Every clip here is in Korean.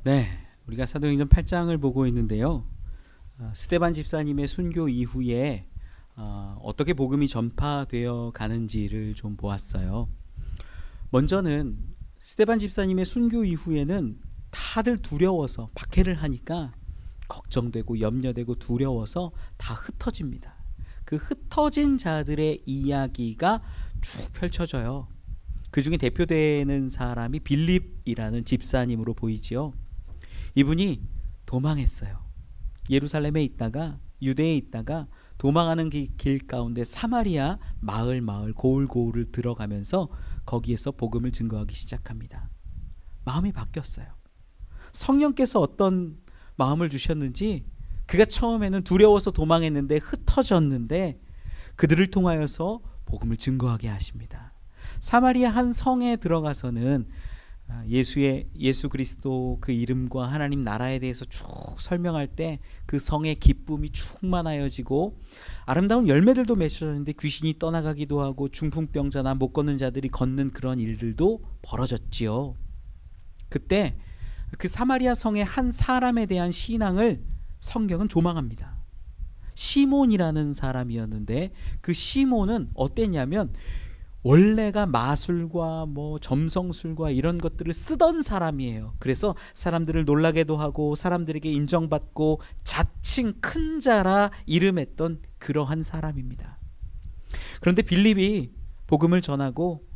네, 우리가 사도행전 8장을 보고 있는데요. 스데반 집사님의 순교 이후에 어떻게 복음이 전파되어 가는지를 좀 보았어요. 먼저는 스데반 집사님의 순교 이후에는 다들 두려워서 박해를 하니까 걱정되고 염려되고 두려워서 다 흩어집니다. 그 흩어진 자들의 이야기가 쭉 펼쳐져요. 그 중에 대표되는 사람이 빌립이라는 집사님으로 보이지요. 이분이 도망했어요. 예루살렘에 있다가 유대에 있다가 도망하는 길 가운데 사마리아 마을 고을을 들어가면서 거기에서 복음을 증거하기 시작합니다. 마음이 바뀌었어요. 성령께서 어떤 마음을 주셨는지 그가 처음에는 두려워서 도망했는데 흩어졌는데 그들을 통하여서 복음을 증거하게 하십니다. 사마리아 한 성에 들어가서는 예수 그리스도 그 이름과 하나님 나라에 대해서 쭉 설명할 때 그 성의 기쁨이 충만하여지고 아름다운 열매들도 맺혀졌는데 귀신이 떠나가기도 하고 중풍병자나 못 걷는 자들이 걷는 그런 일들도 벌어졌지요. 그때 그 사마리아 성의 한 사람에 대한 신앙을 성경은 조망합니다. 시몬이라는 사람이었는데 그 시몬은 어땠냐면 원래가 마술과 점성술과 이런 것들을 쓰던 사람이에요. 그래서 사람들을 놀라게도 하고 사람들에게 인정받고 자칭 큰 자라 이름했던 그러한 사람입니다. 그런데 빌립이 복음을 전하고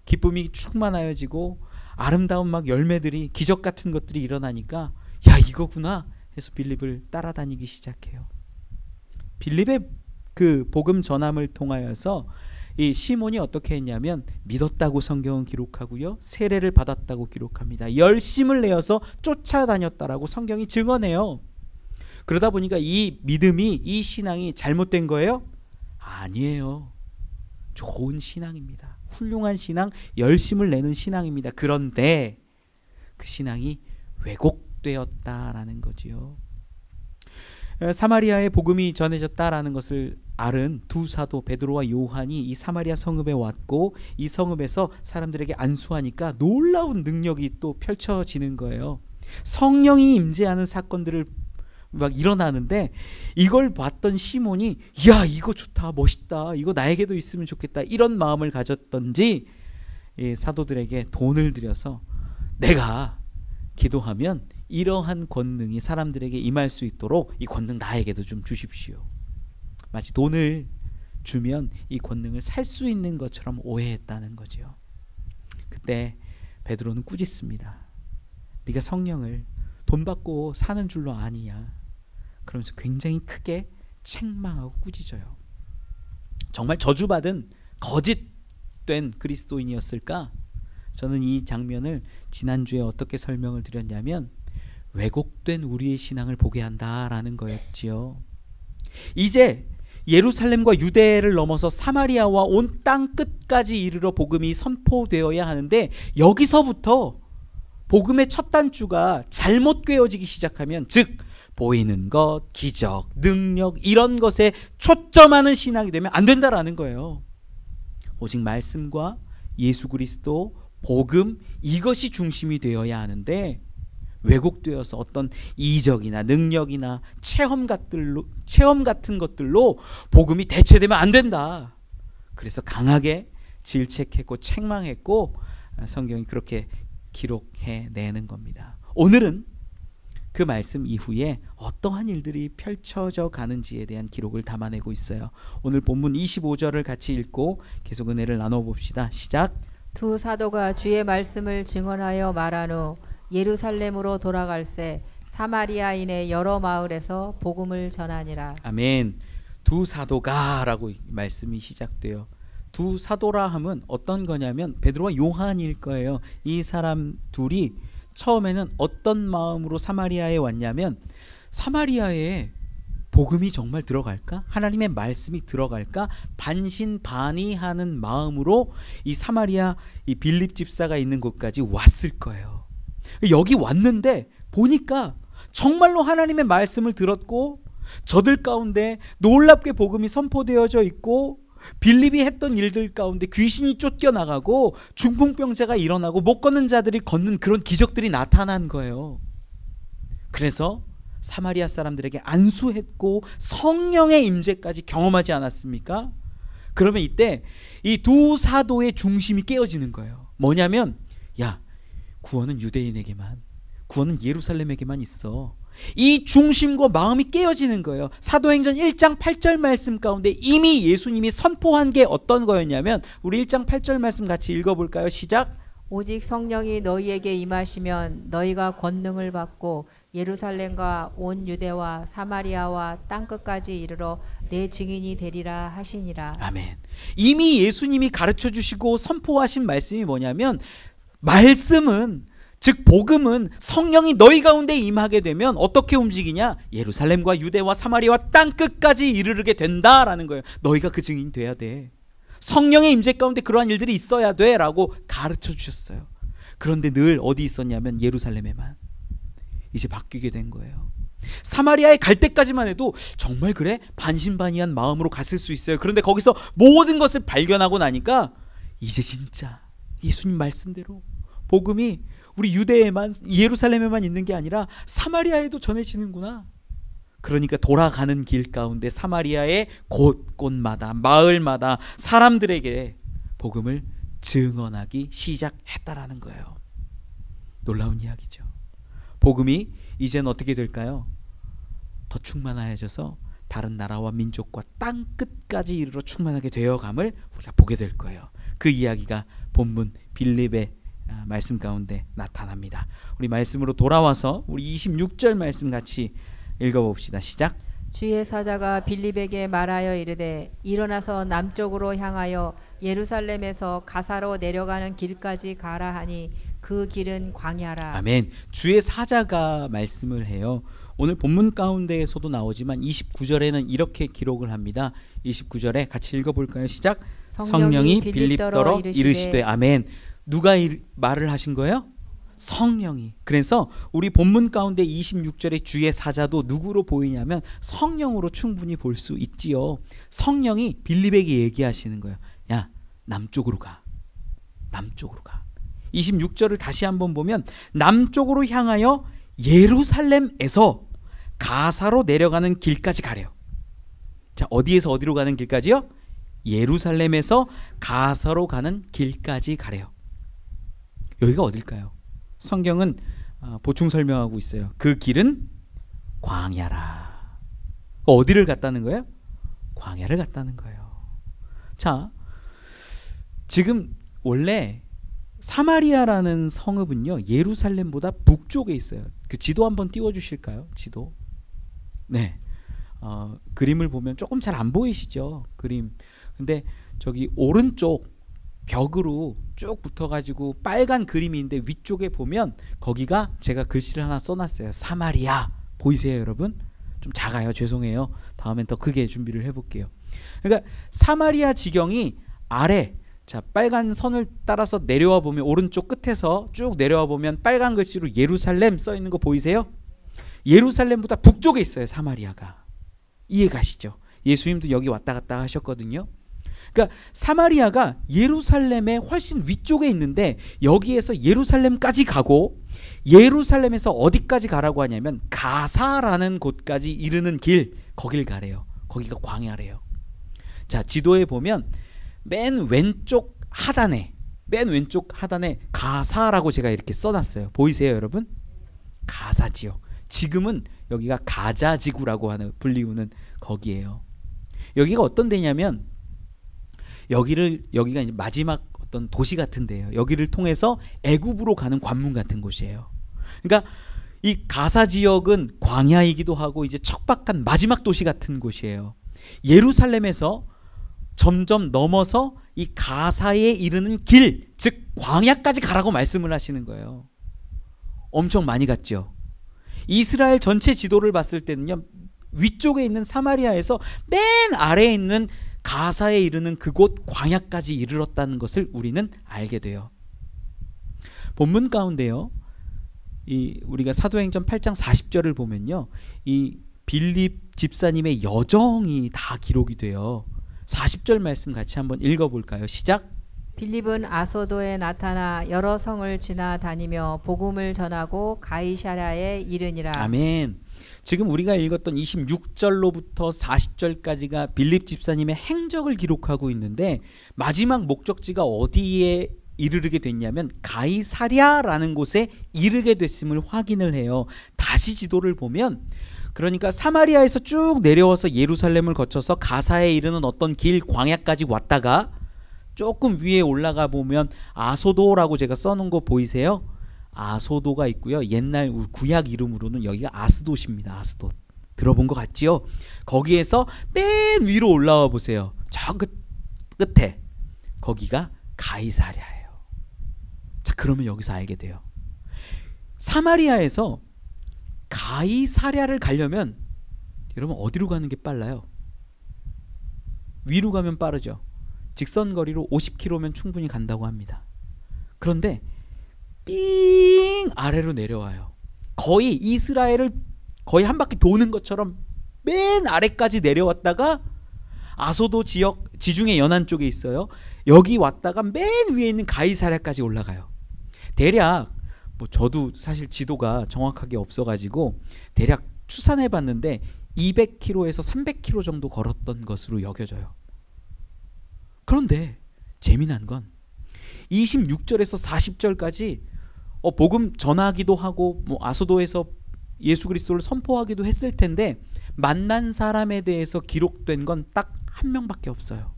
기쁨이 충만하여지고 아름다운 열매들이 기적 같은 것들이 일어나니까 야 이거구나 해서 빌립을 따라다니기 시작해요. 빌립의 그 복음 전함을 통하여서 이 시몬이 어떻게 했냐면 믿었다고 성경은 기록하고요. 세례를 받았다고 기록합니다. 열심을 내어서 쫓아다녔다라고 성경이 증언해요. 그러다 보니까 이 믿음이 이 신앙이 잘못된 거예요? 아니에요. 좋은 신앙입니다. 훌륭한 신앙, 열심을 내는 신앙입니다. 그런데 그 신앙이 왜곡되었다라는 거지요. 사마리아에 복음이 전해졌다라는 것을 알은 두 사도 베드로와 요한이 이 사마리아 성읍에 왔고 이 성읍에서 사람들에게 안수하니까 놀라운 능력이 또 펼쳐지는 거예요. 성령이 임재하는 사건들을 일어나는데 이걸 봤던 시몬이 야 이거 좋다 멋있다 이거 나에게도 있으면 좋겠다 이런 마음을 가졌던지 사도들에게 돈을 들여서 내가 기도하면 이러한 권능이 사람들에게 임할 수 있도록 이 권능 나에게도 좀 주십시오. 마치 돈을 주면 이 권능을 살 수 있는 것처럼 오해했다는 거죠. 그때 베드로는 꾸짖습니다. 네가 성령을 돈 받고 사는 줄로 아니냐. 그러면서 굉장히 크게 책망하고 꾸짖어요. 정말 저주받은 거짓된 그리스도인이었을까? 저는 이 장면을 지난주에 어떻게 설명을 드렸냐면 왜곡된 우리의 신앙을 보게 한다라는 거였지요. 이제 예루살렘과 유대를 넘어서 사마리아와 온 땅 끝까지 이르러 복음이 선포되어야 하는데 여기서부터 복음의 첫 단추가 잘못 꿰어지기 시작하면 즉 보이는 것, 기적, 능력 이런 것에 초점하는 신앙이 되면 안 된다라는 거예요. 오직 말씀과 예수 그리스도, 복음 이것이 중심이 되어야 하는데 왜곡되어서 어떤 이적이나 능력이나 체험 같은 것들로 복음이 대체되면 안 된다. 그래서 강하게 질책했고 책망했고 성경이 그렇게 기록해내는 겁니다. 오늘은 그 말씀 이후에 어떠한 일들이 펼쳐져 가는지에 대한 기록을 담아내고 있어요. 오늘 본문 25절을 같이 읽고 계속 은혜를 나눠봅시다. 시작. 두 사도가 주의 말씀을 증언하여 말한 후 예루살렘으로 돌아갈새 사마리아인의 여러 마을에서 복음을 전하니라. 아멘. 두 사도가 라고 말씀이 시작돼요. 두 사도라 함은 어떤 거냐면 베드로와 요한일 거예요. 이 사람 둘이 처음에는 어떤 마음으로 사마리아에 왔냐면 사마리아에 복음이 정말 들어갈까? 하나님의 말씀이 들어갈까? 반신반의하는 마음으로 이 사마리아 이 빌립 집사가 있는 곳까지 왔을 거예요. 여기 왔는데 보니까 정말로 하나님의 말씀을 들었고 저들 가운데 놀랍게 복음이 선포되어져 있고 빌립이 했던 일들 가운데 귀신이 쫓겨나가고 중풍병자가 일어나고 못 걷는 자들이 걷는 그런 기적들이 나타난 거예요. 그래서 사마리아 사람들에게 안수했고 성령의 임재까지 경험하지 않았습니까? 그러면 이때 이 두 사도의 중심이 깨어지는 거예요. 뭐냐면 야, 구원은 유대인에게만, 구원은 예루살렘에게만 있어. 이 중심과 마음이 깨어지는 거예요. 사도행전 1장 8절 말씀 가운데 이미 예수님이 선포한 게 어떤 거였냐면, 우리 1장 8절 말씀 같이 읽어볼까요? 시작. 오직 성령이 너희에게 임하시면 너희가 권능을 받고 예루살렘과 온 유대와 사마리아와 땅끝까지 이르러 내 증인이 되리라 하시니라. 아멘. 이미 예수님이 가르쳐 주시고 선포하신 말씀이 뭐냐면, 말씀은, 즉 복음은 성령이 너희 가운데 임하게 되면 어떻게 움직이냐? 예루살렘과 유대와 사마리아와 땅끝까지 이르르게 된다라는 거예요. 너희가 그 증인이 돼야 돼. 성령의 임재 가운데 그러한 일들이 있어야 돼 라고 가르쳐 주셨어요. 그런데 늘 어디 있었냐면 예루살렘에만. 이제 바뀌게 된 거예요. 사마리아에 갈 때까지만 해도 정말 그래? 반신반의한 마음으로 갔을 수 있어요. 그런데 거기서 모든 것을 발견하고 나니까 이제 진짜 예수님 말씀대로 복음이 우리 유대에만, 예루살렘에만 있는 게 아니라 사마리아에도 전해지는구나. 그러니까 돌아가는 길 가운데 사마리아의 곳곳마다, 마을마다 사람들에게 복음을 증언하기 시작했다라는 거예요. 놀라운 이야기죠. 복음이 이제는 어떻게 될까요? 더 충만하여져서 다른 나라와 민족과 땅 끝까지 이르러 충만하게 되어감을 우리가 보게 될 거예요. 그 이야기가 본문 빌립의 말씀 가운데 나타납니다. 우리 말씀으로 돌아와서 우리 26절 말씀 같이 읽어봅시다. 시작. 주의 사자가 빌립에게 말하여 이르되 일어나서 남쪽으로 향하여 예루살렘에서 가사로 내려가는 길까지 가라 하니 그 길은 광야라. 아멘. 주의 사자가 말씀을 해요. 오늘 본문 가운데에서도 나오지만 29절에는 이렇게 기록을 합니다. 29절에 같이 읽어볼까요? 시작. 성령이 빌립더러 이르시되. 아멘. 누가 말을 하신 거예요? 성령이. 그래서 우리 본문 가운데 26절의 주의 사자도 누구로 보이냐면 성령으로 충분히 볼 수 있지요. 성령이 빌립에게 얘기하시는 거예요. 야, 남쪽으로 가. 남쪽으로 가. 26절을 다시 한번 보면 남쪽으로 향하여 예루살렘에서 가사로 내려가는 길까지 가래요. 자, 어디에서 어디로 가는 길까지요? 예루살렘에서 가사로 가는 길까지 가래요. 여기가 어딜까요? 성경은 보충 설명하고 있어요. 그 길은 광야라. 어디를 갔다는 거예요? 광야를 갔다는 거예요. 자, 지금 원래 사마리아라는 성읍은요, 예루살렘보다 북쪽에 있어요. 그 지도 한번 띄워 주실까요? 지도. 네. 그림을 보면 조금 잘 안 보이시죠? 그림. 근데 저기 오른쪽 벽으로 쭉 붙어가지고 빨간 그림이 있는데 위쪽에 보면 거기가 제가 글씨를 하나 써놨어요. 사마리아. 보이세요, 여러분? 좀 작아요. 죄송해요. 다음엔 더 크게 준비를 해볼게요. 그러니까 사마리아 지경이 아래, 자, 빨간 선을 따라서 내려와 보면 오른쪽 끝에서 쭉 내려와 보면 빨간 글씨로 예루살렘 써 있는 거 보이세요? 예루살렘보다 북쪽에 있어요, 사마리아가. 이해 가시죠? 예수님도 여기 왔다 갔다 하셨거든요. 그러니까 사마리아가 예루살렘의 훨씬 위쪽에 있는데 여기에서 예루살렘까지 가고 예루살렘에서 어디까지 가라고 하냐면 가사라는 곳까지 이르는 길, 거길 가래요. 거기가 광야래요. 자, 지도에 보면 맨 왼쪽 하단에 가사라고 제가 이렇게 써놨어요. 보이세요, 여러분? 가사 지역. 지금은 여기가 가자 지구라고 하는 불리우는 거기에요. 여기가 어떤 데냐면 여기가 이제 마지막 어떤 도시 같은 데예요. 여기를 통해서 애굽으로 가는 관문 같은 곳이에요. 그러니까 이 가사 지역은 광야이기도 하고 이제 척박한 마지막 도시 같은 곳이에요. 예루살렘에서 점점 넘어서 이 가사에 이르는 길, 즉 광야까지 가라고 말씀을 하시는 거예요. 엄청 많이 갔죠. 이스라엘 전체 지도를 봤을 때는요, 위쪽에 있는 사마리아에서 맨 아래에 있는 가사에 이르는 그곳 광야까지 이르렀다는 것을 우리는 알게 돼요. 본문 가운데요, 우리가 사도행전 8장 40절을 보면요, 이 빌립 집사님의 여정이 다 기록이 돼요. 40절 말씀 같이 한번 읽어볼까요? 시작. 빌립은 아소도에 나타나 여러 성을 지나다니며 복음을 전하고 가이사랴에 이르니라. 아멘. 지금 우리가 읽었던 26절로부터 40절까지가 빌립 집사님의 행적을 기록하고 있는데 마지막 목적지가 어디에 이르게 됐냐면 가이사랴라는 곳에 이르게 됐음을 확인을 해요. 다시 지도를 보면 그러니까 사마리아에서 쭉 내려와서 예루살렘을 거쳐서 가사에 이르는 어떤 길 광야까지 왔다가 조금 위에 올라가 보면 아소도라고 제가 써놓은 거 보이세요? 아소도가 있고요. 옛날 구약 이름으로는 여기가 아스돗입니다. 아스돗. 들어본 것 같지요? 거기에서 맨 위로 올라와 보세요. 저 끝에 거기가 가이사랴예요. 자, 그러면 여기서 알게 돼요. 사마리아에서 가이사랴를 가려면 여러분 어디로 가는 게 빨라요? 위로 가면 빠르죠. 직선 거리로 50km면 충분히 간다고 합니다. 그런데 삥 아래로 내려와요. 거의 이스라엘을 거의 한 바퀴 도는 것처럼 맨 아래까지 내려왔다가 아소도 지역 지중해 연안 쪽에 있어요. 여기 왔다가 맨 위에 있는 가이사랴까지 올라가요. 대략 뭐 저도 사실 지도가 정확하게 없어가지고 대략 추산해봤는데 200km에서 300km 정도 걸었던 것으로 여겨져요. 그런데 재미난 건 26절에서 40절까지 복음 전하기도 하고 뭐 아소도에서 예수 그리스도를 선포하기도 했을 텐데 만난 사람에 대해서 기록된 건 딱 한 명밖에 없어요.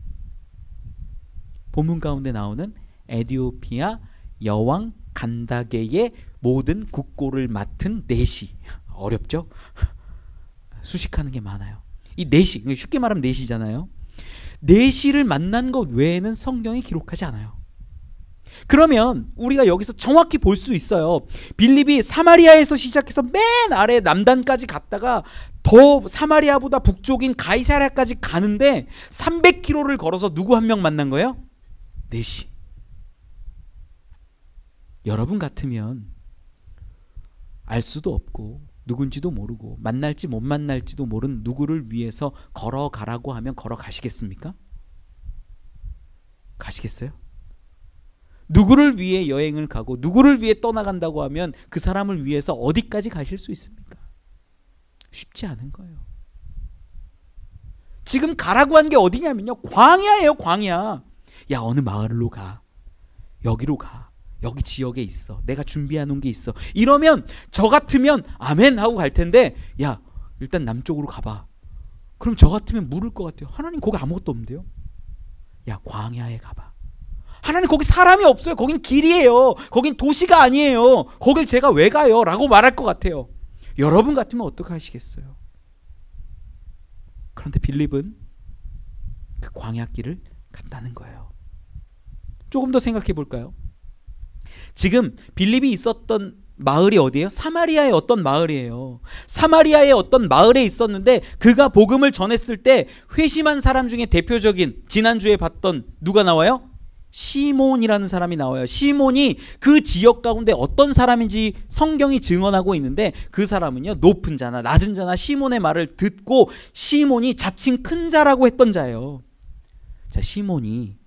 본문 가운데 나오는 에디오피아 여왕 간다게의 모든 국고를 맡은 내시. 어렵죠? 수식하는 게 많아요. 이 내시, 쉽게 말하면 내시잖아요. 내시를 만난 것 외에는 성경이 기록하지 않아요. 그러면 우리가 여기서 정확히 볼 수 있어요. 빌립이 사마리아에서 시작해서 맨 아래 남단까지 갔다가 더 사마리아보다 북쪽인 가이사랴까지 가는데 300km를 걸어서 누구 한 명 만난 거예요? 내시. 여러분 같으면 알 수도 없고 누군지도 모르고 만날지 못 만날지도 모르는 누구를 위해서 걸어가라고 하면 걸어가시겠습니까? 가시겠어요? 누구를 위해 여행을 가고 누구를 위해 떠나간다고 하면 그 사람을 위해서 어디까지 가실 수 있습니까? 쉽지 않은 거예요. 지금 가라고 한 게 어디냐면요, 광야예요. 광야. 야, 어느 마을로 가. 여기로 가. 여기 지역에 있어. 내가 준비해 놓은 게 있어. 이러면 저 같으면 아멘 하고 갈 텐데, 야, 일단 남쪽으로 가봐. 그럼 저 같으면 물을 것 같아요. 하나님 거기 아무것도 없는데요. 야, 광야에 가봐. 하나님 거기 사람이 없어요. 거긴 길이에요. 거긴 도시가 아니에요. 거길 제가 왜 가요? 라고 말할 것 같아요. 여러분 같으면 어떻게 하시겠어요? 그런데 빌립은 그 광야길을 갔다는 거예요. 조금 더 생각해 볼까요? 지금 빌립이 있었던 마을이 어디예요? 사마리아의 어떤 마을이에요. 사마리아의 어떤 마을에 있었는데 그가 복음을 전했을 때 회심한 사람 중에 대표적인, 지난주에 봤던 누가 나와요? 시몬이라는 사람이 나와요. 시몬이 그 지역 가운데 어떤 사람인지 성경이 증언하고 있는데 그 사람은요, 높은 자나 낮은 자나 시몬의 말을 듣고 시몬이 자칭 큰 자라고 했던 자예요. 자, 시몬이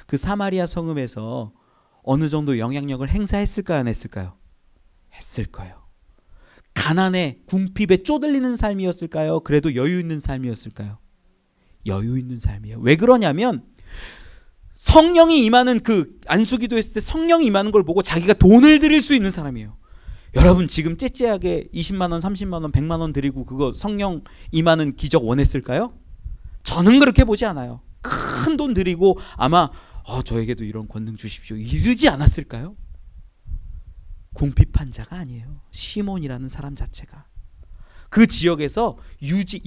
그 사마리아 성읍에서 어느 정도 영향력을 행사했을까요, 안 했을까요? 했을 거예요. 가난에 궁핍에 쪼들리는 삶이었을까요? 그래도 여유 있는 삶이었을까요? 여유 있는 삶이에요. 왜 그러냐면 성령이 임하는 그 안수기도 했을 때 성령이 임하는 걸 보고 자기가 돈을 드릴 수 있는 사람이에요. 여러분 지금 째째하게 20만 원, 30만 원, 100만 원 드리고 그거 성령 임하는 기적 원했을까요? 저는 그렇게 보지 않아요. 큰 돈 드리고 아마 저에게도 이런 권능 주십시오 이러지 않았을까요? 궁핍한 자가 아니에요. 시몬이라는 사람 자체가 그 지역에서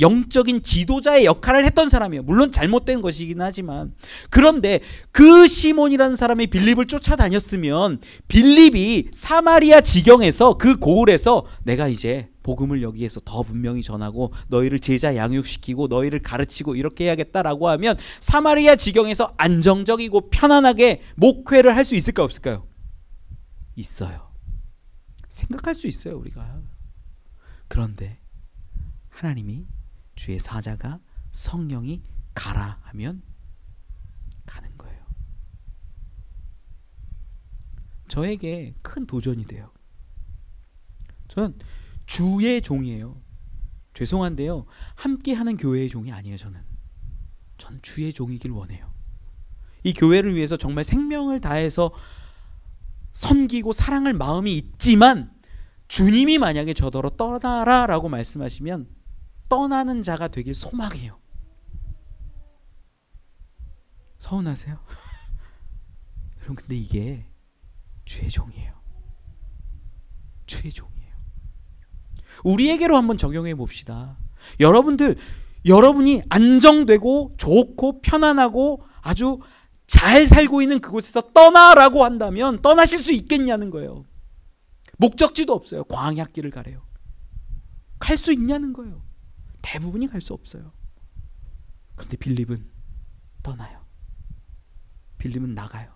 영적인 지도자의 역할을 했던 사람이에요. 물론 잘못된 것이긴 하지만. 그런데 그 시몬이라는 사람이 빌립을 쫓아다녔으면 빌립이 사마리아 지경에서 그 고을에서 내가 이제 복음을 여기에서 더 분명히 전하고 너희를 제자 양육시키고 너희를 가르치고 이렇게 해야겠다라고 하면 사마리아 지경에서 안정적이고 편안하게 목회를 할 수 있을까 없을까요? 있어요. 생각할 수 있어요, 우리가. 그런데 하나님이 주의 사자가 성령이 가라 하면 가는 거예요. 저에게 큰 도전이 돼요. 저는 주의 종이에요. 죄송한데요, 함께하는 교회의 종이 아니에요. 저는 주의 종이길 원해요. 이 교회를 위해서 정말 생명을 다해서 섬기고 사랑할 마음이 있지만 주님이 만약에 저더러 떠나라 라고 말씀하시면 떠나는 자가 되길 소망해요. 서운하세요? 여러분, 근데 이게 주의 종이에요. 주의 종이에요. 우리에게로 한번 적용해 봅시다. 여러분이 안정되고 좋고 편안하고 아주 잘 살고 있는 그곳에서 떠나라고 한다면 떠나실 수 있겠냐는 거예요. 목적지도 없어요. 광야길을 가래요. 갈 수 있냐는 거예요. 대부분이 갈 수 없어요. 그런데 빌립은 떠나요. 빌립은 나가요.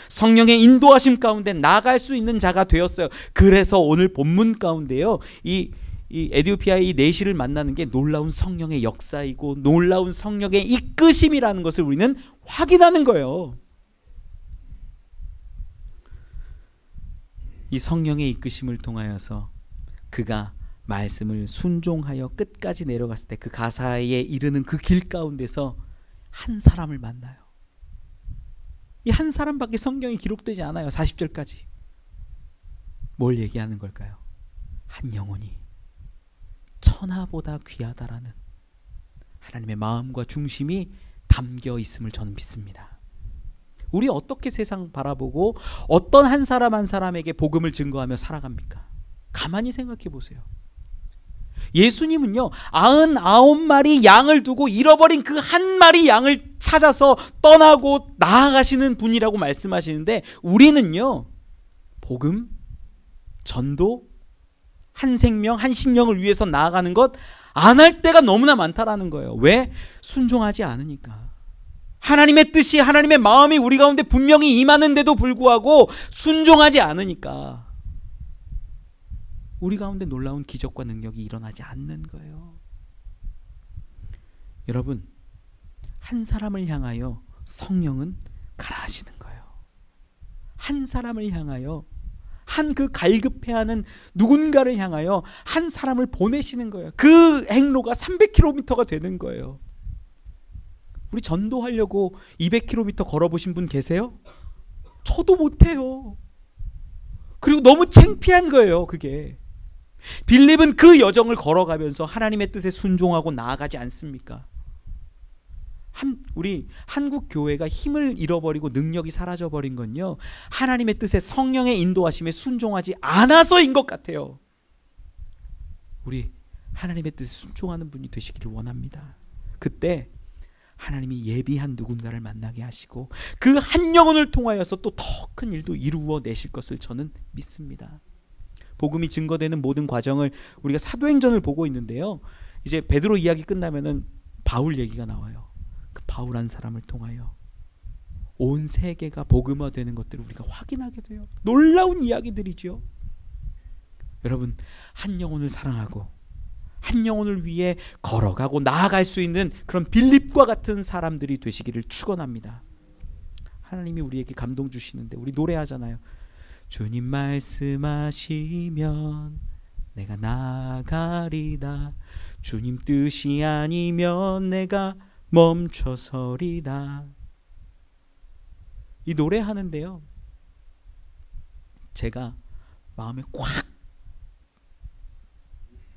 성령의 인도하심 가운데 나갈 수 있는 자가 되었어요. 그래서 오늘 본문 가운데요, 이 에디오피아의 이 내시를 만나는 게 놀라운 성령의 역사이고 놀라운 성령의 이끄심이라는 것을 우리는 확인하는 거예요. 이 성령의 이끄심을 통하여서 그가 말씀을 순종하여 끝까지 내려갔을 때 그 가사에 이르는 그 길 가운데서 한 사람을 만나요. 이 한 사람밖에 성경이 기록되지 않아요. 40절까지. 뭘 얘기하는 걸까요? 한 영혼이 천하보다 귀하다라는 하나님의 마음과 중심이 담겨 있음을 저는 믿습니다. 우리 어떻게 세상 바라보고 어떤 한 사람 한 사람에게 복음을 증거하며 살아갑니까? 가만히 생각해 보세요. 예수님은요, 99마리 양을 두고 잃어버린 그 한 마리 양을 찾아서 떠나고 나아가시는 분이라고 말씀하시는데, 우리는요, 복음, 전도, 한 생명, 한 심령을 위해서 나아가는 것 안 할 때가 너무나 많다라는 거예요. 왜? 순종하지 않으니까. 하나님의 뜻이, 하나님의 마음이 우리 가운데 분명히 임하는데도 불구하고 순종하지 않으니까 우리 가운데 놀라운 기적과 능력이 일어나지 않는 거예요. 여러분, 한 사람을 향하여 성령은 가라 하시는 거예요. 한 사람을 향하여, 한 그 갈급해하는 누군가를 향하여 한 사람을 보내시는 거예요. 그 행로가 300km가 되는 거예요. 우리 전도하려고 200km 걸어보신 분 계세요? 저도 못해요. 그리고 너무 창피한 거예요, 그게. 빌립은 그 여정을 걸어가면서 하나님의 뜻에 순종하고 나아가지 않습니까? 우리 한국 교회가 힘을 잃어버리고 능력이 사라져버린 건요, 하나님의 뜻에 성령의 인도하심에 순종하지 않아서인 것 같아요. 우리 하나님의 뜻에 순종하는 분이 되시기를 원합니다. 그때 하나님이 예비한 누군가를 만나게 하시고 그 한 영혼을 통하여서 또 더 큰 일도 이루어 내실 것을 저는 믿습니다. 복음이 증거되는 모든 과정을 우리가 사도행전을 보고 있는데요, 이제 베드로 이야기 끝나면은 바울 얘기가 나와요. 그 바울한 사람을 통하여 온 세계가 복음화되는 것들을 우리가 확인하게 돼요. 놀라운 이야기들이죠. 여러분, 한 영혼을 사랑하고 한 영혼을 위해 걸어가고 나아갈 수 있는 그런 빌립과 같은 사람들이 되시기를 축원합니다. 하나님이 우리에게 감동 주시는데 우리 노래하잖아요. 주님 말씀하시면 내가 나가리다. 주님 뜻이 아니면 내가 멈춰서리다. 이 노래하는데요, 제가 마음에 꽉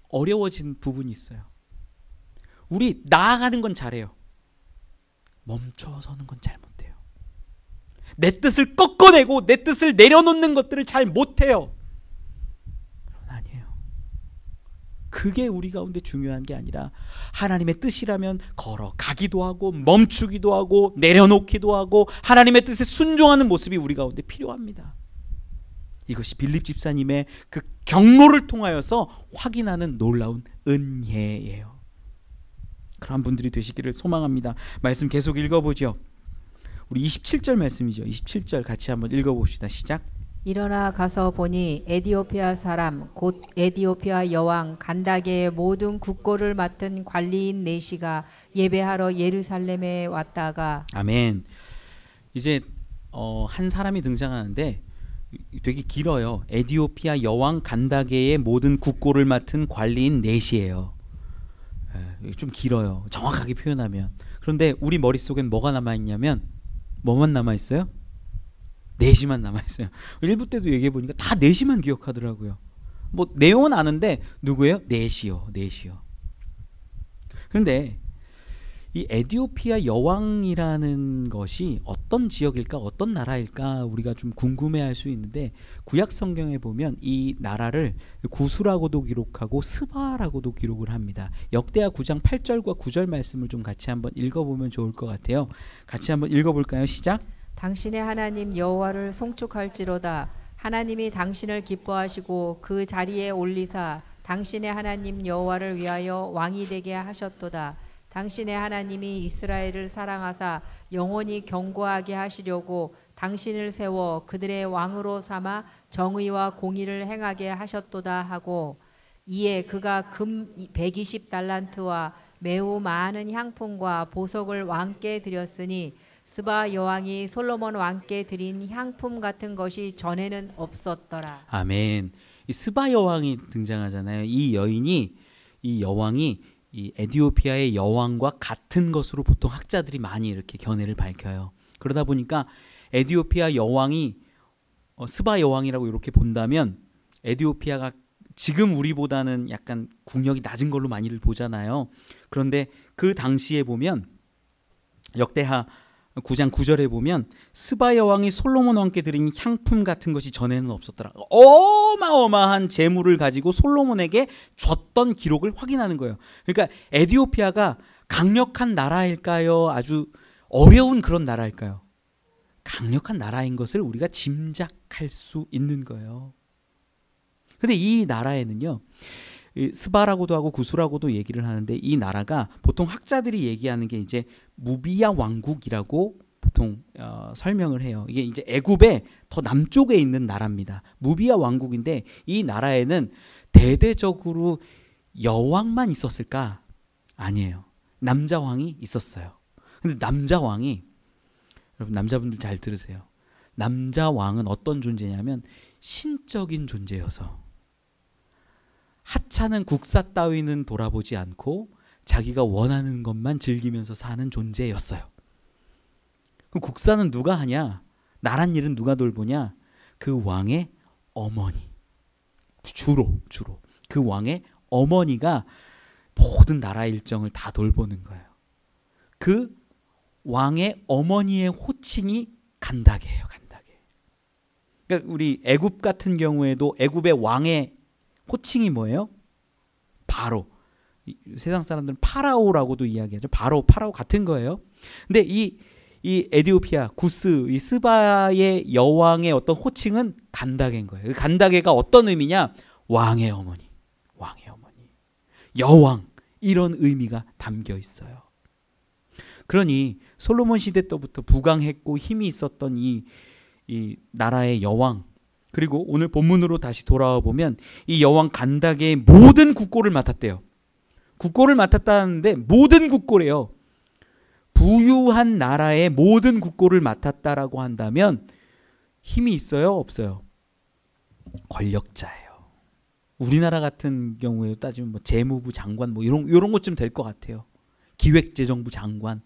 어려워진 부분이 있어요. 우리 나아가는 건 잘해요. 멈춰서는 건 잘 못해요. 내 뜻을 꺾어내고 내 뜻을 내려놓는 것들을 잘 못해요. 아니에요. 그게 우리 가운데 중요한 게 아니라 하나님의 뜻이라면 걸어가기도 하고 멈추기도 하고 내려놓기도 하고 하나님의 뜻에 순종하는 모습이 우리 가운데 필요합니다. 이것이 빌립 집사님의 그 경로를 통하여서 확인하는 놀라운 은혜예요. 그런 분들이 되시기를 소망합니다. 말씀 계속 읽어보죠. 우리 27절 말씀이죠. 27절 같이 한번 읽어봅시다. 시작. 일어나 가서 보니 에디오피아 사람 곧 에디오피아 여왕 간다게의 모든 국고를 맡은 관리인 내시가 예배하러 예루살렘에 왔다가. 아멘. 이제 한 사람이 등장하는데 되게 길어요. 에디오피아 여왕 간다게의 모든 국고를 맡은 관리인 넷이에요. 좀 길어요. 정확하게 표현하면. 그런데 우리 머릿속엔 뭐가 남아있냐면 뭐만 남아있어요? 넷이만 남아있어요. 1부 때도 얘기해보니까 다 넷이만 기억하더라고요. 뭐 내용은 아는데 누구예요? 넷이요. 그런데 이 에디오피아 여왕이라는 것이 어떤 지역일까, 어떤 나라일까 우리가 좀 궁금해할 수 있는데 구약 성경에 보면 이 나라를 구스라고도 기록하고 스바라고도 기록을 합니다. 역대하 9장 8절과 9절 말씀을 좀 같이 한번 읽어보면 좋을 것 같아요. 같이 한번 읽어볼까요? 시작. 당신의 하나님 여호와를 송축할지로다. 하나님이 당신을 기뻐하시고 그 자리에 올리사 당신의 하나님 여호와를 위하여 왕이 되게 하셨도다. 당신의 하나님이 이스라엘을 사랑하사 영원히 견고하게 하시려고 당신을 세워 그들의 왕으로 삼아 정의와 공의를 행하게 하셨도다 하고, 이에 그가 금 120달란트와 매우 많은 향품과 보석을 왕께 드렸으니 스바 여왕이 솔로몬 왕께 드린 향품 같은 것이 전에는 없었더라. 아멘. 이 스바 여왕이 등장하잖아요. 이 여왕이 이 에디오피아의 여왕과 같은 것으로 보통 학자들이 많이 이렇게 견해를 밝혀요. 그러다 보니까 에디오피아 여왕이 스바 여왕이라고 이렇게 본다면 에디오피아가 지금 우리보다는 약간 국력이 낮은 걸로 많이들 보잖아요. 그런데 그 당시에 보면 역대하 9장 9절에 보면 스바 여왕이 솔로몬 왕께 드린 향품 같은 것이 전에는 없었더라. 어마어마한 재물을 가지고 솔로몬에게 줬던 기록을 확인하는 거예요. 그러니까 에디오피아가 강력한 나라일까요? 아주 어려운 그런 나라일까요? 강력한 나라인 것을 우리가 짐작할 수 있는 거예요. 근데 이 나라에는요, 스바라고도 하고 구스라고도 얘기를 하는데 이 나라가 보통 학자들이 얘기하는 게 이제 무비야 왕국이라고 보통 설명을 해요. 이게 이제 애굽의 더 남쪽에 있는 나라입니다. 무비야 왕국인데 이 나라에는 대대적으로 여왕만 있었을까? 아니에요. 남자 왕이 있었어요. 근데 남자 왕이, 여러분 남자분들 잘 들으세요. 남자 왕은 어떤 존재냐면 신적인 존재여서 하찮은 국사 따위는 돌아보지 않고 자기가 원하는 것만 즐기면서 사는 존재였어요. 그럼 국사는 누가 하냐? 나란 일은 누가 돌보냐? 그 왕의 어머니. 주로 그 왕의 어머니가 모든 나라 일정을 다 돌보는 거예요. 그 왕의 어머니의 호칭이 간다게예요. 간다게. 그러니까 우리 애굽 같은 경우에도 애굽의 왕의 호칭이 뭐예요? 바로. 세상 사람들은 파라오라고도 이야기하죠. 파라오 같은 거예요. 근데 이 에디오피아 구스, 이 스바의 여왕의 어떤 호칭은 간다게인 거예요. 간다게가 어떤 의미냐? 왕의 어머니, 여왕, 이런 의미가 담겨 있어요. 그러니 솔로몬 시대 때부터 부강했고 힘이 있었던 이 나라의 여왕, 그리고 오늘 본문으로 다시 돌아와 보면 이 여왕 간다게의 모든 국고를 맡았대요. 국고를 맡았다는데 모든 국고래요. 부유한 나라의 모든 국고를 맡았다라고 한다면 힘이 있어요? 없어요? 권력자예요. 우리나라 같은 경우에 따지면 뭐 재무부 장관 뭐 이런 것쯤 될 것 같아요. 기획재정부 장관.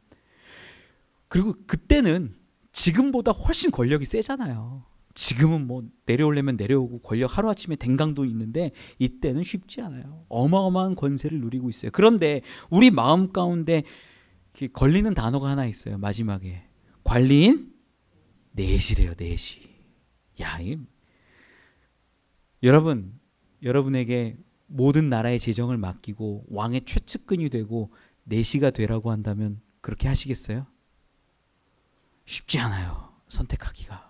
그리고 그때는 지금보다 훨씬 권력이 세잖아요. 지금은 뭐 내려오려면 내려오고 권력 하루아침에 댕강도 있는데 이때는 쉽지 않아요. 어마어마한 권세를 누리고 있어요. 그런데 우리 마음 가운데 걸리는 단어가 하나 있어요. 마지막에 관리인 넷이래요. 넷이. 야, 여러분에게 모든 나라의 재정을 맡기고 왕의 최측근이 되고 넷이가 되라고 한다면 그렇게 하시겠어요? 쉽지 않아요. 선택하기가.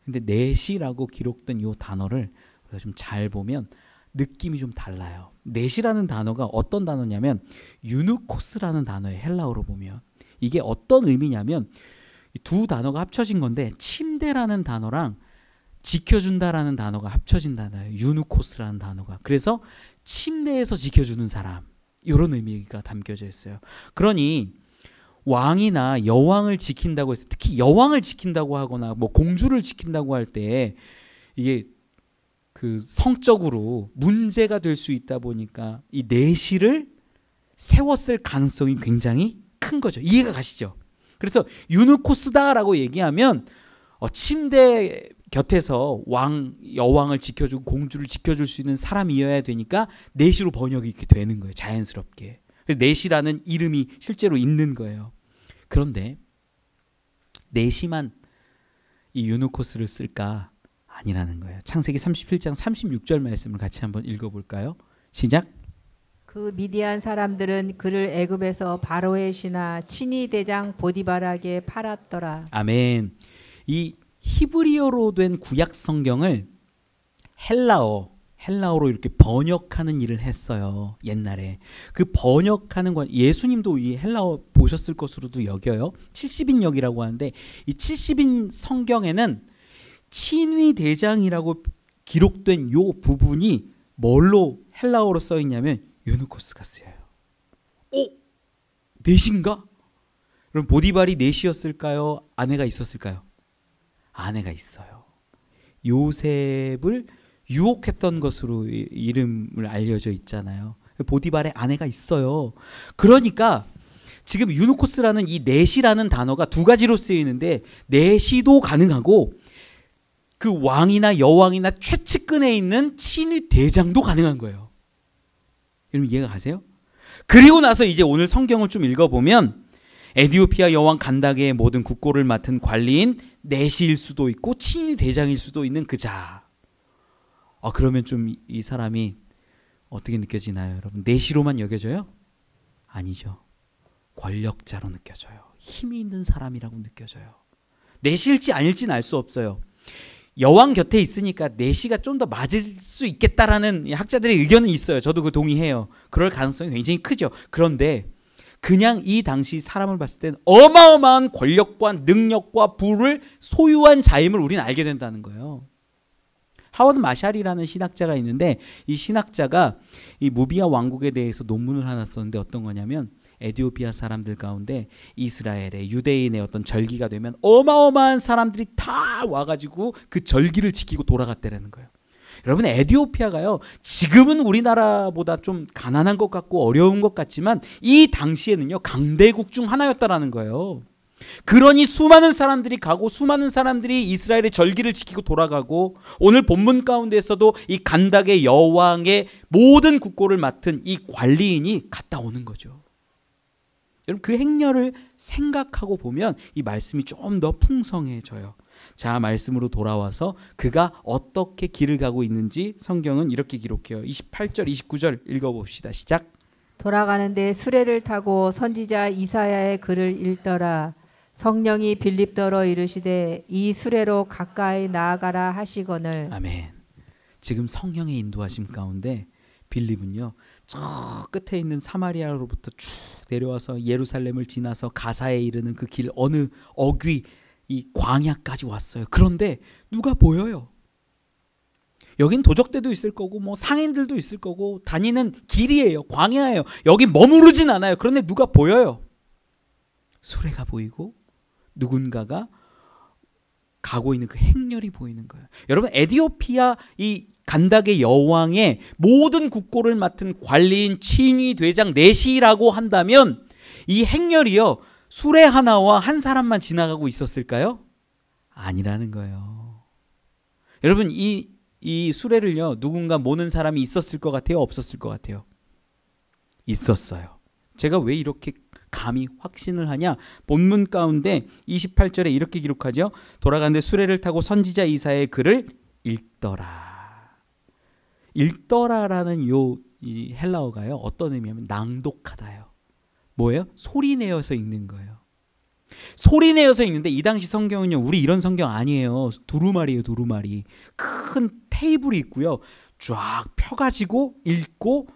근데 넷이라고 기록된 이 단어를 우리가 좀 잘 보면 느낌이 좀 달라요. 넷이라는 단어가 어떤 단어냐면 유누코스라는 단어예요. 헬라어로 보면. 이게 어떤 의미냐면 두 단어가 합쳐진 건데 침대라는 단어랑 지켜준다라는 단어가 합쳐진 단어예요. 유누코스라는 단어가. 그래서 침대에서 지켜주는 사람, 이런 의미가 담겨져 있어요. 그러니 왕이나 여왕을 지킨다고 해서, 특히 여왕을 지킨다고 하거나 뭐 공주를 지킨다고 할 때 이게 그 성적으로 문제가 될 수 있다 보니까 이 내시를 세웠을 가능성이 굉장히 큰 거죠. 이해가 가시죠? 그래서 유누코스다라고 얘기하면 침대 곁에서 여왕을 지켜주고 공주를 지켜줄 수 있는 사람이어야 되니까 내시로 번역이 이렇게 되는 거예요. 자연스럽게. 내시라는 이름이 실제로 있는 거예요. 그런데 내시만 이 유누코스를 쓸까? 아니라는 거예요. 창세기 37장 36절 말씀을 같이 한번 읽어볼까요? 시작. 그 미디안 사람들은 그를 애굽에서 바로의 신하 친위 대장 보디발에게 팔았더라. 아멘. 이 히브리어로 된 구약 성경을 헬라어로 이렇게 번역하는 일을 했어요. 옛날에. 그 번역하는 건 예수님도 이 헬라어 보셨을 것으로도 여겨요. 70인역이라고 하는데 이 70인 성경에는 친위 대장이라고 기록된 요 부분이 뭘로 헬라어로 써 있냐면 유누코스가 쓰여요. 넷인가? 그럼 보디발이 넷이었을까요? 아내가 있었을까요? 아내가 있어요. 요셉을 유혹했던 것으로 이름을 알려져 있잖아요. 보디발의 아내가 있어요. 그러니까 지금 유누코스라는 이 넷이라는 단어가 두 가지로 쓰이는데 넷이도 가능하고 그 왕이나 여왕이나 최측근에 있는 친위 대장도 가능한 거예요. 여러분 이해가 가세요? 그리고 나서 이제 오늘 성경을 좀 읽어보면 에디오피아 여왕 간다게의 모든 국고를 맡은 관리인 넷일 수도 있고 친위 대장일 수도 있는 그 자. 그러면 좀 이 사람이 어떻게 느껴지나요, 여러분? 넷이로만 여겨져요? 아니죠. 권력자로 느껴져요. 힘이 있는 사람이라고 느껴져요. 넷일지 아닐지는 알 수 없어요. 여왕 곁에 있으니까 내시가 좀 더 맞을 수 있겠다라는 학자들의 의견은 있어요. 저도 그 동의해요. 그럴 가능성이 굉장히 크죠. 그런데 그냥 이 당시 사람을 봤을 때는 어마어마한 권력과 능력과 부를 소유한 자임을 우리는 알게 된다는 거예요. 하워드 마샬이라는 신학자가 있는데 이 신학자가 이 무비아 왕국에 대해서 논문을 하나 썼는데 어떤 거냐면 에디오피아 사람들 가운데 이스라엘의 유대인의 어떤 절기가 되면 어마어마한 사람들이 다 와가지고 그 절기를 지키고 돌아갔다라는 거예요. 여러분 에디오피아가요 지금은 우리나라보다 좀 가난한 것 같고 어려운 것 같지만 이 당시에는요 강대국 중 하나였다라는 거예요. 그러니 수많은 사람들이 가고 수많은 사람들이 이스라엘의 절기를 지키고 돌아가고 오늘 본문 가운데서도 이 간닥의 여왕의 모든 국고를 맡은 이 관리인이 갔다 오는 거죠. 여러분 그 행렬을 생각하고 보면 이 말씀이 좀 더 풍성해져요. 자, 말씀으로 돌아와서 그가 어떻게 길을 가고 있는지 성경은 이렇게 기록해요. 28절 29절 읽어봅시다. 시작. 돌아가는데 수레를 타고 선지자 이사야의 글을 읽더라. 성령이 빌립더러 이르시되 이 수레로 가까이 나아가라 하시거늘. 아멘. 지금 성령의 인도하심 가운데 빌립은요 저 끝에 있는 사마리아로부터 쭉 내려와서 예루살렘을 지나서 가사에 이르는 그 길 어느 어귀 이 광야까지 왔어요. 그런데 누가 보여요? 여긴 도적대도 있을 거고 뭐 상인들도 있을 거고 다니는 길이에요. 광야예요. 여기 머무르진 않아요. 그런데 누가 보여요? 수레가 보이고 누군가가 가고 있는 그 행렬이 보이는 거예요. 여러분 에디오피아 이 간닥의 여왕의 모든 국고를 맡은 관리인 친위 대장 넷이라고 한다면 이 행렬이요 수레 하나와 한 사람만 지나가고 있었을까요? 아니라는 거예요. 여러분 이 수레를요 누군가 모는 사람이 있었을 것 같아요? 없었을 것 같아요? 있었어요. 제가 왜 이렇게 감히 확신을 하냐? 본문 가운데 28절에 이렇게 기록하죠. 돌아가는데 수레를 타고 선지자 이사야의 글을 읽더라. 읽더라라는 이 헬라어가요 어떤 의미냐면 낭독하다요. 뭐예요? 소리내어서 읽는 거예요. 소리내어서 읽는데 이 당시 성경은요 우리 이런 성경 아니에요. 두루마리예요. 두루마리. 큰 테이블이 있고요. 쫙 펴가지고 읽고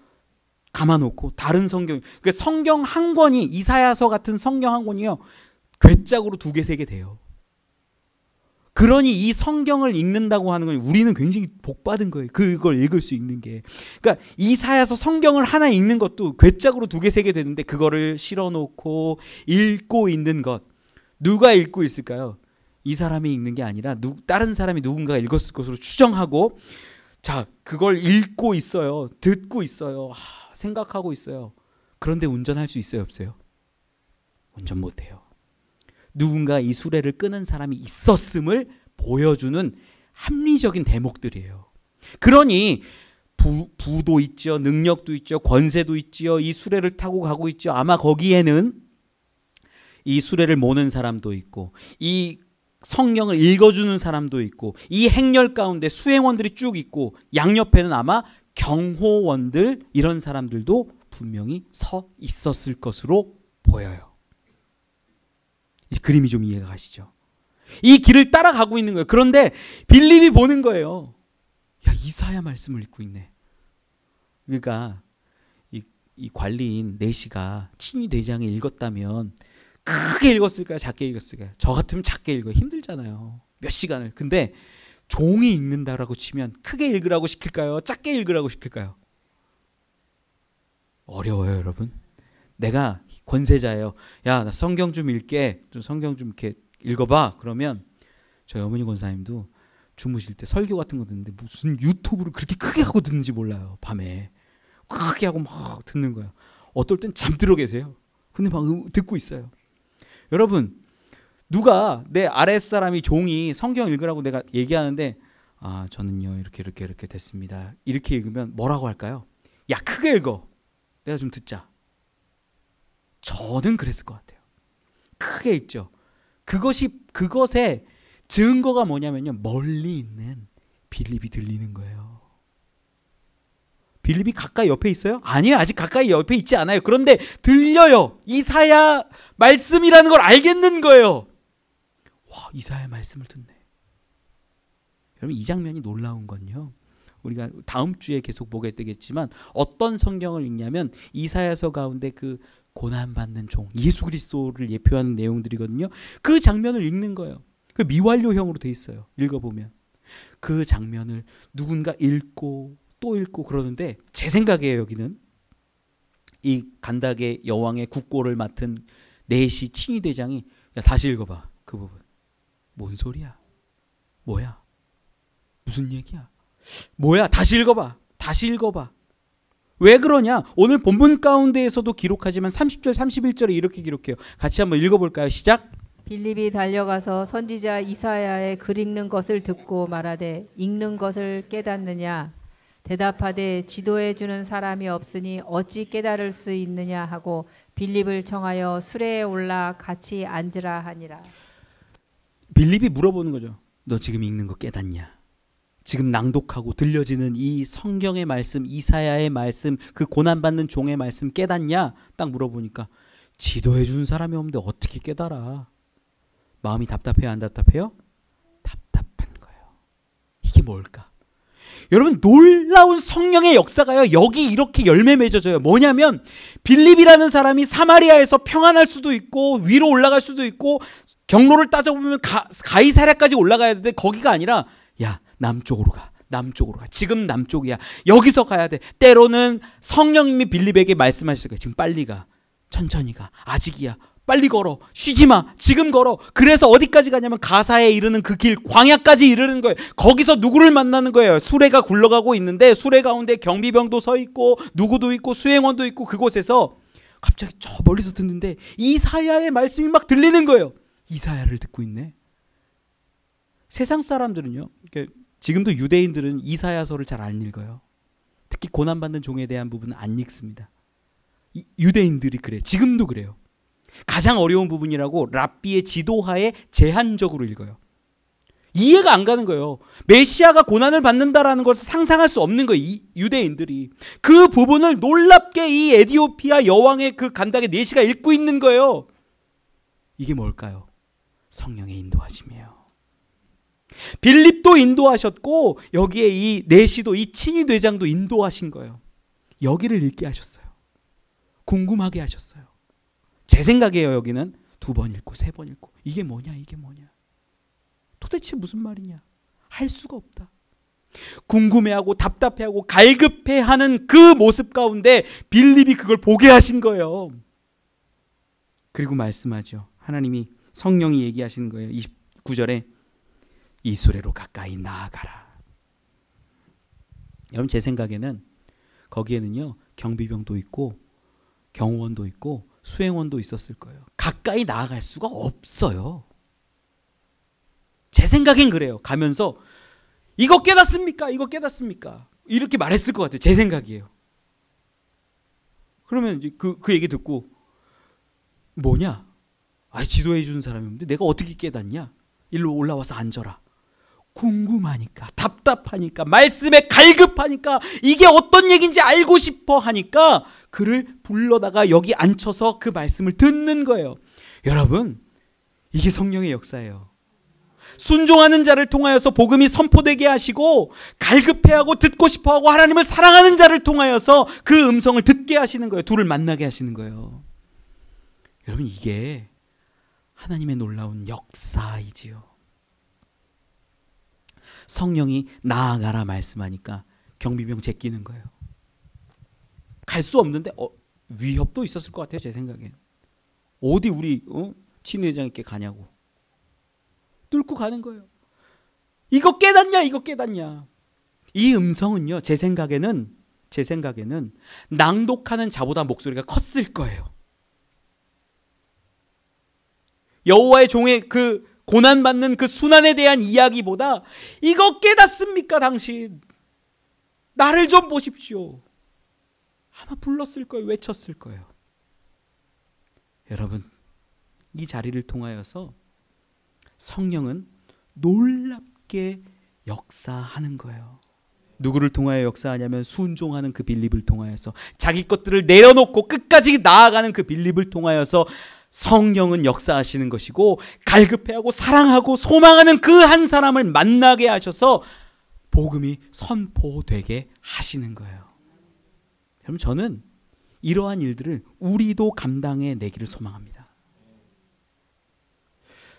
감아놓고 다른 성경 그러니까 성경 한 권이 이사야서 같은 성경 한 권이요 괴짝으로 2개 3개 돼요. 그러니 이 성경을 읽는다고 하는 건 우리는 굉장히 복받은 거예요. 그걸 읽을 수 있는 게. 그러니까 이사야서 성경을 하나 읽는 것도 괴짝으로 2개, 3개 되는데 그거를 실어놓고 읽고 있는 것. 누가 읽고 있을까요? 이 사람이 읽는 게 아니라 다른 사람이 누군가가 읽었을 것으로 추정하고 자, 그걸 읽고 있어요. 듣고 있어요. 생각하고 있어요. 그런데 운전할 수 있어요, 없어요? 운전 못해요. 누군가 이 수레를 끄는 사람이 있었음을 보여주는 합리적인 대목들이에요. 그러니 부도 있죠. 능력도 있죠. 권세도 있지요. 이 수레를 타고 가고 있죠. 아마 거기에는 이 수레를 모는 사람도 있고 이 성경을 읽어주는 사람도 있고 이 행렬 가운데 수행원들이 쭉 있고 양옆에는 아마 경호원들 이런 사람들도 분명히 서 있었을 것으로 보여요. 이 그림이 좀 이해가 가시죠? 이 길을 따라가고 있는 거예요. 그런데 빌립이 보는 거예요. 야, 이사야 말씀을 읽고 있네. 그러니까 이 관리인 내시가 친위 대장이 읽었다면 크게 읽었을까요? 작게 읽었을까요? 저 같으면 작게 읽어요. 힘들잖아요. 몇 시간을. 근데 종이 읽는다라고 치면 크게 읽으라고 시킬까요? 작게 읽으라고 시킬까요? 어려워요, 여러분. 내가 권세자예요. 야, 나 성경 좀 읽게. 좀 성경 좀 이렇게 읽어봐. 그러면 저희 어머니 권사님도 주무실 때 설교 같은 거 듣는데 무슨 유튜브를 그렇게 크게 하고 듣는지 몰라요. 밤에 크게 하고 막 듣는 거예요. 어떨 땐 잠들어 계세요. 근데 막 듣고 있어요. 여러분, 누가 내 아랫사람이 종이 성경 읽으라고 내가 얘기하는데 저는요 이렇게 됐습니다. 이렇게 읽으면 뭐라고 할까요? 야, 크게 읽어. 내가 좀 듣자. 저는 그랬을 것 같아요. 크게 읽죠. 그것의 증거가 뭐냐면요. 멀리 있는 빌립이 들리는 거예요. 빌립이 가까이 옆에 있어요? 아니요. 아직 가까이 옆에 있지 않아요. 그런데 들려요. 이사야 말씀이라는 걸 알겠는 거예요. 와, 이사야 말씀을 듣네. 여러분, 이 장면이 놀라운 건요. 우리가 다음 주에 계속 보게 되겠지만 어떤 성경을 읽냐면 이사야서 가운데 그 고난받는 종 예수 그리스도를 예표하는 내용들이거든요. 그 장면을 읽는 거예요. 그 미완료형으로 돼 있어요. 읽어보면 그 장면을 누군가 읽고 또 읽고 그러는데 제 생각이에요. 여기는 이 간닥의 여왕의 국고를 맡은 내시 친위대장이 야, 다시 읽어봐. 그 부분 뭔 소리야? 뭐야? 무슨 얘기야? 뭐야? 다시 읽어봐. 다시 읽어봐. 왜 그러냐? 오늘 본문 가운데에서도 기록하지만 30절 31절에 이렇게 기록해요. 같이 한번 읽어볼까요? 시작. 빌립이 달려가서 선지자 이사야의 글 읽는 것을 듣고 말하되 읽는 것을 깨닫느냐? 대답하되 지도해 주는 사람이 없으니 어찌 깨달을 수 있느냐 하고 빌립을 청하여 수레에 올라 같이 앉으라 하니라. 빌립이 물어보는 거죠. 너 지금 읽는 거 깨닫냐? 지금 낭독하고 들려지는 이 성경의 말씀, 이사야의 말씀, 그 고난받는 종의 말씀 깨닫냐? 딱 물어보니까 지도해 주는 사람이 없는데 어떻게 깨달아? 마음이 답답해요? 안 답답해요? 답답한 거예요. 이게 뭘까? 여러분, 놀라운 성령의 역사가요, 여기 이렇게 열매 맺어져요. 뭐냐면 빌립이라는 사람이 사마리아에서 평안할 수도 있고 위로 올라갈 수도 있고 경로를 따져보면 가이사랴까지 올라가야 되는데 거기가 아니라 야, 남쪽으로 가. 남쪽으로 가. 지금 남쪽이야. 여기서 가야 돼. 때로는 성령님이 빌립에게 말씀하실 거예요. 지금 빨리 가. 천천히 가. 아직이야. 빨리 걸어. 쉬지 마. 지금 걸어. 그래서 어디까지 가냐면 가사에 이르는 그 길, 광야까지 이르는 거예요. 거기서 누구를 만나는 거예요? 수레가 굴러가고 있는데 수레 가운데 경비병도 서 있고 누구도 있고 수행원도 있고 그곳에서 갑자기 저 멀리서 듣는데 이사야의 말씀이 막 들리는 거예요. 이사야를 듣고 있네. 세상 사람들은요. 지금도 유대인들은 이사야서를 잘 안 읽어요. 특히 고난받는 종에 대한 부분은 안 읽습니다. 유대인들이 그래. 지금도 그래요. 가장 어려운 부분이라고 랍비의 지도하에 제한적으로 읽어요. 이해가 안 가는 거예요. 메시아가 고난을 받는다라는 것을 상상할 수 없는 거예요. 이 유대인들이. 그 부분을 놀랍게 이 에디오피아 여왕의 그 간닥의 내시가 읽고 있는 거예요. 이게 뭘까요? 성령의 인도하심이에요. 빌립도 인도하셨고 여기에 이 내시도 이 친위대장도 인도하신 거예요. 여기를 읽게 하셨어요. 궁금하게 하셨어요. 제 생각이에요. 여기는 2번 읽고 3번 읽고 이게 뭐냐 이게 뭐냐. 도대체 무슨 말이냐? 할 수가 없다. 궁금해하고 답답해하고 갈급해하는 그 모습 가운데 빌립이 그걸 보게 하신 거예요. 그리고 말씀하죠. 하나님이 성령이 얘기하시는 거예요. 29절에 이수레로 가까이 나아가라. 여러분 제 생각에는 거기에는요 경비병도 있고 경호원도 있고 수행원도 있었을 거예요. 가까이 나아갈 수가 없어요. 제 생각엔 그래요. 가면서 이거 깨닫습니까? 이거 깨닫습니까? 이렇게 말했을 것 같아요. 제 생각이에요. 그러면 이제 그 얘기 듣고 뭐냐? 지도해 주는 사람이 없는데 내가 어떻게 깨닫냐? 일로 올라와서 앉아라. 궁금하니까, 답답하니까, 말씀에 갈급하니까, 이게 어떤 얘기인지 알고 싶어 하니까 그를 불러다가 여기 앉혀서 그 말씀을 듣는 거예요. 여러분, 이게 성령의 역사예요. 순종하는 자를 통하여서 복음이 선포되게 하시고, 갈급해하고 듣고 싶어하고 하나님을 사랑하는 자를 통하여서 그 음성을 듣게 하시는 거예요. 둘을 만나게 하시는 거예요. 여러분, 이게 하나님의 놀라운 역사이지요. 성령이 나아가라 말씀하니까 경비병 제끼는 거예요. 갈 수 없는데 위협도 있었을 것 같아요. 제 생각엔. 어디 우리 친회장님께 가냐고. 뚫고 가는 거예요. 이거 깨닫냐? 이거 깨닫냐? 이 음성은요. 제 생각에는 낭독하는 자보다 목소리가 컸을 거예요. 여호와의 종의 그 고난받는 그 순환에 대한 이야기보다 이거 깨닫습니까 당신? 나를 좀 보십시오. 아마 불렀을 거예요. 외쳤을 거예요. 여러분, 이 자리를 통하여서 성령은 놀랍게 역사하는 거예요. 누구를 통하여 역사하냐면 순종하는 그 빌립을 통하여서, 자기 것들을 내려놓고 끝까지 나아가는 그 빌립을 통하여서 성령은 역사하시는 것이고, 갈급해하고 사랑하고 소망하는 그 한 사람을 만나게 하셔서 복음이 선포되게 하시는 거예요. 여러분, 저는 이러한 일들을 우리도 감당해 내기를 소망합니다.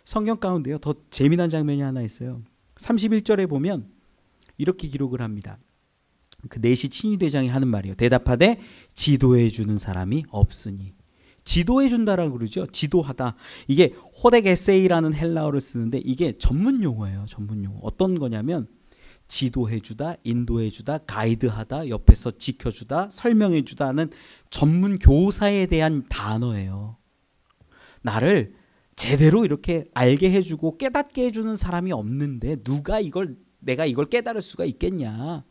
성경 가운데요, 더 재미난 장면이 하나 있어요. 31절에 보면 이렇게 기록을 합니다. 그 내시 친위대장이 하는 말이에요. 대답하되 지도해 주는 사람이 없으니. 지도해 준다라고 그러죠. 지도하다. 이게 호데게세이라는 헬라어를 쓰는데 이게 전문 용어예요. 전문 용어. 어떤 거냐면 지도해 주다, 인도해 주다, 가이드하다, 옆에서 지켜 주다, 설명해 주다는 전문 교사에 대한 단어예요. 나를 제대로 이렇게 알게 해 주고 깨닫게 해 주는 사람이 없는데 내가 이걸 깨달을 수가 있겠냐?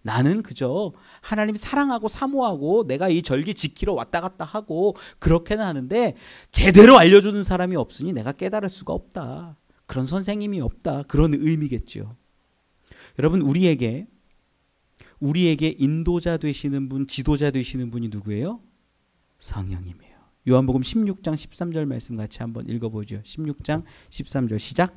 나는 그저 하나님 사랑하고 사모하고 내가 이 절기 지키러 왔다 갔다 하고 그렇게는 하는데 제대로 알려주는 사람이 없으니 내가 깨달을 수가 없다. 그런 선생님이 없다. 그런 의미겠죠. 여러분, 우리에게 인도자 되시는 분, 지도자 되시는 분이 누구예요? 성령님이에요. 요한복음 16장 13절 말씀 같이 한번 읽어보죠. 16장 13절 시작.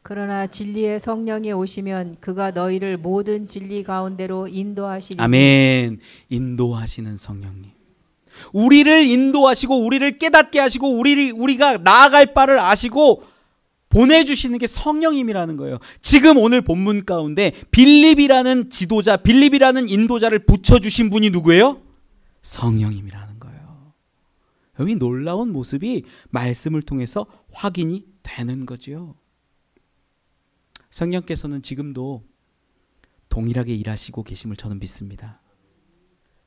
그러나 진리의 성령이 오시면 그가 너희를 모든 진리 가운데로 인도하시리니. 아멘. 인도하시는 성령님. 우리를 인도하시고 우리를 깨닫게 하시고 우리가 나아갈 바를 아시고 보내주시는 게 성령님이라는 거예요. 지금 오늘 본문 가운데 빌립이라는 지도자, 빌립이라는 인도자를 붙여주신 분이 누구예요? 성령님이라는 거예요. 여기 놀라운 모습이 말씀을 통해서 확인이 되는 거죠. 성령께서는 지금도 동일하게 일하시고 계심을 저는 믿습니다.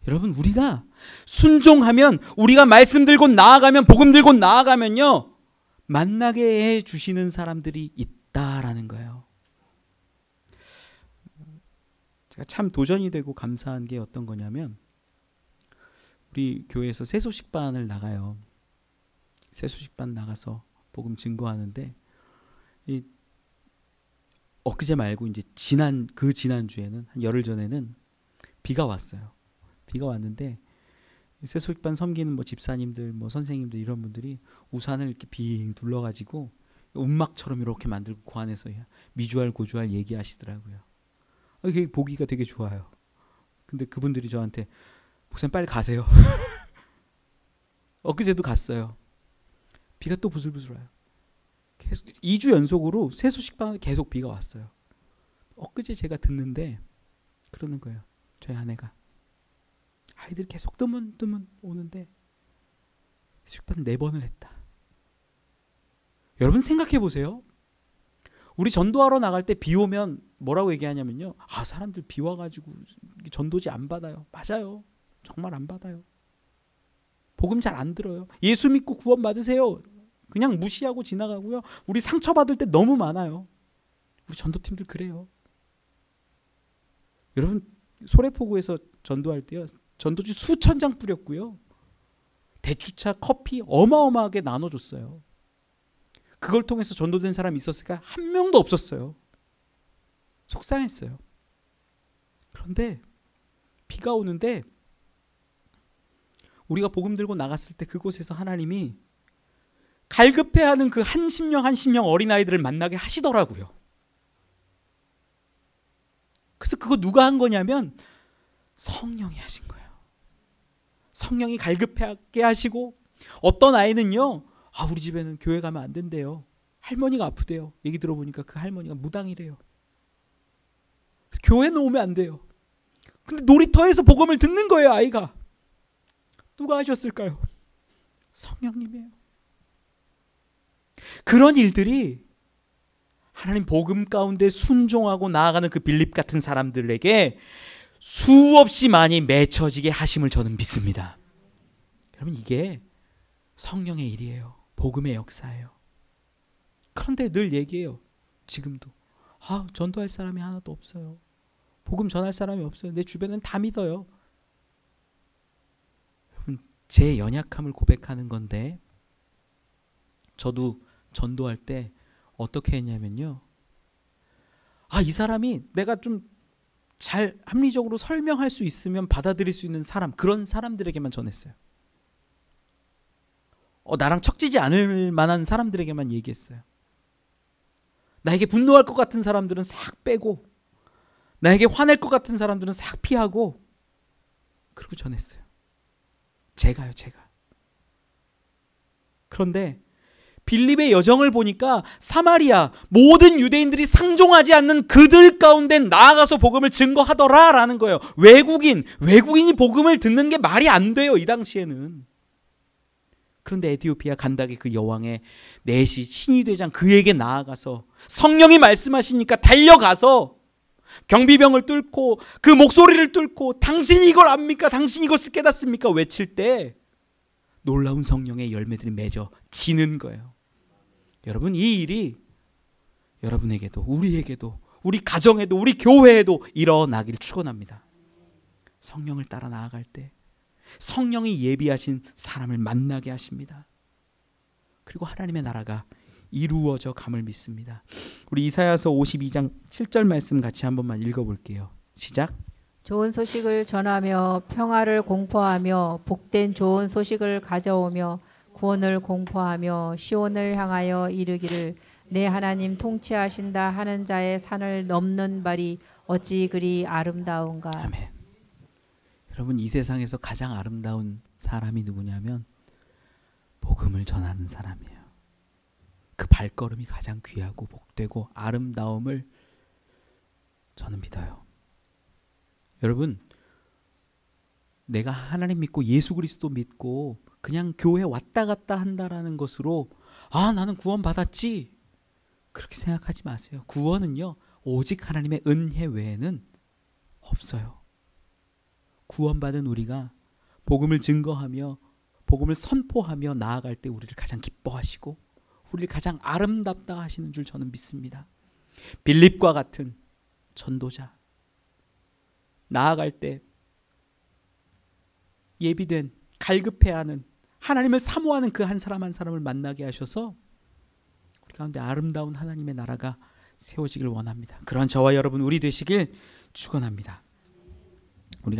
여러분, 우리가 순종하면, 우리가 말씀 들고 나아가면, 복음 들고 나아가면요, 만나게 해 주시는 사람들이 있다라는 거예요. 제가 참 도전이 되고 감사한 게 어떤 거냐면, 우리 교회에서 세소식반을 나가요. 세소식반 나가서 복음 증거하는데, 엊그제 말고 이제 지난 주에는 한 열흘 전에는 비가 왔어요. 비가 왔는데 세소식반 섬기는 뭐 집사님들, 뭐 선생님들 이런 분들이 우산을 이렇게 빙 둘러가지고 움막처럼 이렇게 만들고 그 안에서 미주알 고주알 얘기하시더라고요. 그게 보기가 되게 좋아요. 근데 그분들이 저한테 목사님 빨리 가세요. 엊그제도 갔어요. 비가 또 부슬부슬 와요. 계속 2주 연속으로 세수식당에 계속 비가 왔어요. 엊그제 제가 듣는데 그러는 거예요. 저희 아내가 아이들 계속 뜨문뜨문 오는데 식판 4번을 했다. 여러분 생각해 보세요. 우리 전도하러 나갈 때 비 오면 뭐라고 얘기하냐면요. 사람들 비 와가지고 전도지 안 받아요. 맞아요. 정말 안 받아요. 복음 잘 안 들어요. 예수 믿고 구원 받으세요. 그냥 무시하고 지나가고요. 우리 상처받을 때 너무 많아요. 우리 전도팀들 그래요. 여러분 소래포구에서 전도할 때요. 전도지 수천 장 뿌렸고요. 대추차, 커피 어마어마하게 나눠줬어요. 그걸 통해서 전도된 사람이 있었을까? 한 명도 없었어요. 속상했어요. 그런데 비가 오는데 우리가 복음 들고 나갔을 때 그곳에서 하나님이 갈급해하는 그 한 심령 어린아이들을 만나게 하시더라고요. 그래서 그거 누가 한 거냐면 성령이 하신 거예요. 성령이 갈급하게 하시고 어떤 아이는요. 우리 집에는 교회 가면 안 된대요. 할머니가 아프대요. 얘기 들어보니까 그 할머니가 무당이래요. 교회는 오면 안 돼요. 근데 놀이터에서 복음을 듣는 거예요. 아이가. 누가 하셨을까요? 성령님이에요. 그런 일들이 하나님 복음 가운데 순종하고 나아가는 그 빌립 같은 사람들에게 수없이 많이 맺혀지게 하심을 저는 믿습니다. 여러분 이게 성령의 일이에요. 복음의 역사예요. 그런데 늘 얘기해요. 지금도 전도할 사람이 하나도 없어요. 복음 전할 사람이 없어요. 내 주변은 다 믿어요. 여러분 제 연약함을 고백하는 건데 저도 전도할 때 어떻게 했냐면요. 이 사람이 내가 좀 잘 합리적으로 설명할 수 있으면 받아들일 수 있는 사람, 그런 사람들에게만 전했어요. 나랑 척지지 않을 만한 사람들에게만 얘기했어요. 나에게 분노할 것 같은 사람들은 싹 빼고 나에게 화낼 것 같은 사람들은 싹 피하고 그리고 전했어요. 제가. 그런데 빌립의 여정을 보니까 사마리아 모든 유대인들이 상종하지 않는 그들 가운데 나아가서 복음을 증거하더라라는 거예요. 외국인이 복음을 듣는 게 말이 안 돼요. 이 당시에는. 그런데 에티오피아 간다기 그 여왕의 넷이 신위대장 그에게 나아가서 성령이 말씀하시니까 달려가서 경비병을 뚫고 그 목소리를 뚫고 당신이 이걸 압니까? 당신이 이것을 깨닫습니까? 외칠 때 놀라운 성령의 열매들이 맺어지는 거예요. 여러분 이 일이 여러분에게도 우리에게도 우리 가정에도 우리 교회에도 일어나기를 축원합니다. 성령을 따라 나아갈 때 성령이 예비하신 사람을 만나게 하십니다. 그리고 하나님의 나라가 이루어져 감을 믿습니다. 우리 이사야서 52장 7절 말씀 같이 한 번만 읽어볼게요. 시작. 좋은 소식을 전하며 평화를 공포하며 복된 좋은 소식을 가져오며 구원을 공포하며 시온을 향하여 이르기를 내 하나님 통치하신다 하는 자의 산을 넘는 발이 어찌 그리 아름다운가. 아멘. 여러분 이 세상에서 가장 아름다운 사람이 누구냐면 복음을 전하는 사람이에요. 그 발걸음이 가장 귀하고 복되고 아름다움을 저는 믿어요. 여러분 내가 하나님 믿고 예수 그리스도 믿고 그냥 교회 왔다 갔다 한다라는 것으로 나는 구원 받았지 그렇게 생각하지 마세요. 구원은요 오직 하나님의 은혜 외에는 없어요. 구원받은 우리가 복음을 증거하며 복음을 선포하며 나아갈 때 우리를 가장 기뻐하시고 우리를 가장 아름답다 하시는 줄 저는 믿습니다. 빌립과 같은 전도자 나아갈 때 예비된 갈급해하는 하나님을 사모하는 그 한 사람 한 사람을 만나게 하셔서 우리 가운데 아름다운 하나님의 나라가 세워지길 원합니다. 그런 저와 여러분 우리 되시길 축원합니다.